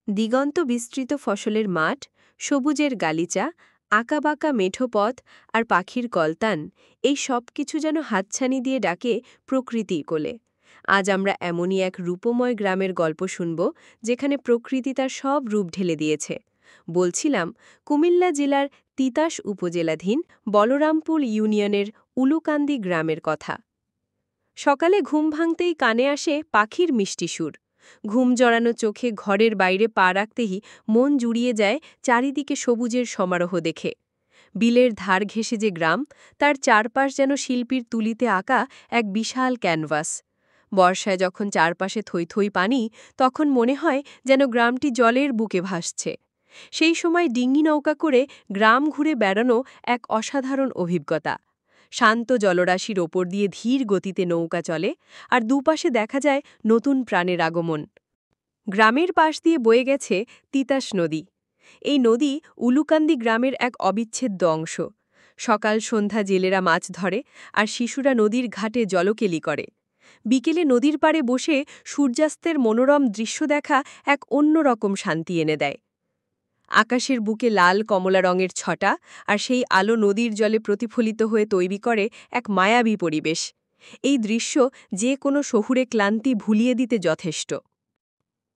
দিগন্ত বিস্তৃত ফসলের মাঠ, সবুজের গালিচা, আঁকাবাঁকা মেঠো পথ আর পাখির কলতান, এই সব কিছু যেন হাতছানি দিয়ে ডাকে প্রকৃতির কোলে। আজ আমরা এমনই এক রূপময় গ্রামের গল্প শুনব, যেখানে প্রকৃতি তার সব রূপ ঢেলে দিয়েছে। বলছিলাম কুমিল্লা জেলার তিতাস উপজেলাধীন বলরামপুর ইউনিয়নের উলুকান্দি গ্রামের কথা। সকালে ঘুম ভাঙতেই কানে আসে পাখির মিষ্টি সুর। ঘুম জড়ানো চোখে ঘরের বাইরে পা রাখতেই মন জুড়িয়ে যায় চারিদিকে সবুজের সমারোহ দেখে। বিলের ধার ঘেঁষে যে গ্রাম, তার চারপাশ যেন শিল্পীর তুলিতে আঁকা এক বিশাল ক্যানভাস। বর্ষায় যখন চারপাশে থই থই পানি, তখন মনে হয় যেন গ্রামটি জলের বুকে ভাসছে। সেই সময় ডিঙি নৌকা করে গ্রাম ঘুরে বেড়ানো এক অসাধারণ অভিজ্ঞতা। শান্ত জলরাশির ওপর দিয়ে ধীর গতিতে নৌকা চলে, আর দুপাশে দেখা যায় নতুন প্রাণের আগমন। গ্রামের পাশ দিয়ে বয়ে গেছে তিতাস নদী। এই নদী উলুকান্দি গ্রামের এক অবিচ্ছেদ্য অংশ। সকাল সন্ধ্যা জেলেরা মাছ ধরে, আর শিশুরা নদীর ঘাটে জলকেলি করে। বিকেলে নদীর পাড়ে বসে সূর্যাস্তের মনোরম দৃশ্য দেখা এক অন্যরকম শান্তি এনে দেয়। আকাশের বুকে লাল কমলা রঙের ছটা, আর সেই আলো নদীর জলে প্রতিফলিত হয়ে তৈরি করে এক মায়াবী পরিবেশ। এই দৃশ্য যে কোনো শহুরে ক্লান্তি ভুলিয়ে দিতে যথেষ্ট।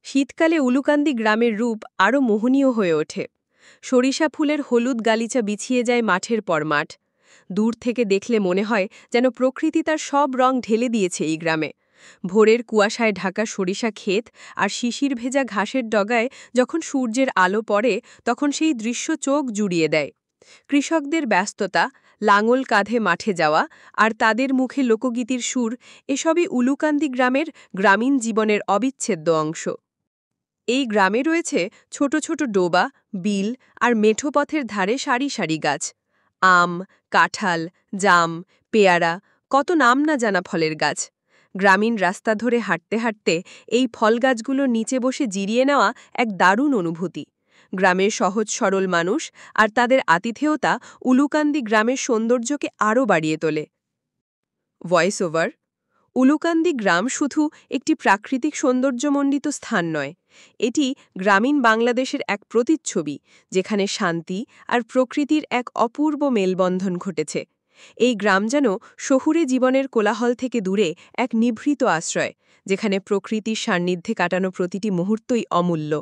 শীতকালে উলুকান্দি গ্রামের রূপ আরও মোহনীয় হয়ে ওঠে। সরিষা ফুলের হলুদ গালিচা বিছিয়ে যায় মাঠের পর মাঠ। দূর থেকে দেখলে মনে হয় যেন প্রকৃতি তার সব রং ঢেলে দিয়েছে এই গ্রামে। ভোরের কুয়াশায় ঢাকা সরিষা ক্ষেত আর শিশির ভেজা ঘাসের ডগায় যখন সূর্যের আলো পড়ে, তখন সেই দৃশ্য চোখ জুড়িয়ে দেয়। কৃষকদের ব্যস্ততা, লাঙল কাঁধে মাঠে যাওয়া, আর তাদের মুখে লোকগীতির সুর, এসবই উলুকান্দি গ্রামের গ্রামীণ জীবনের অবিচ্ছেদ্য অংশ। এই গ্রামে রয়েছে ছোট ছোট ডোবা, বিল আর মেঠো পথের ধারে সারি সারি গাছ। আম, কাঁঠাল, জাম, পেয়ারা, কত নাম না জানা ফলের গাছ। গ্রামীণ রাস্তা ধরে হাঁটতে হাঁটতে এই ফল গাছগুলোর নিচে বসে জিরিয়ে নেওয়া এক দারুণ অনুভূতি। গ্রামের সহজ সরল মানুষ আর তাদের আতিথেয়তা উলুকান্দি গ্রামের সৌন্দর্যকে আরও বাড়িয়ে তোলে। Voice over. উলুকান্দি গ্রাম শুধু একটি প্রাকৃতিক সৌন্দর্যমণ্ডিত স্থান নয়, এটি গ্রামীণ বাংলাদেশের এক প্রতিচ্ছবি, যেখানে শান্তি আর প্রকৃতির এক অপূর্ব মেলবন্ধন ঘটেছে। এই গ্রাম যেন শহুরে জীবনের কোলাহল থেকে দূরে এক নিভৃত আশ্রয়, যেখানে প্রকৃতির সান্নিধ্যে কাটানো প্রতিটি মুহূর্তই অমূল্য।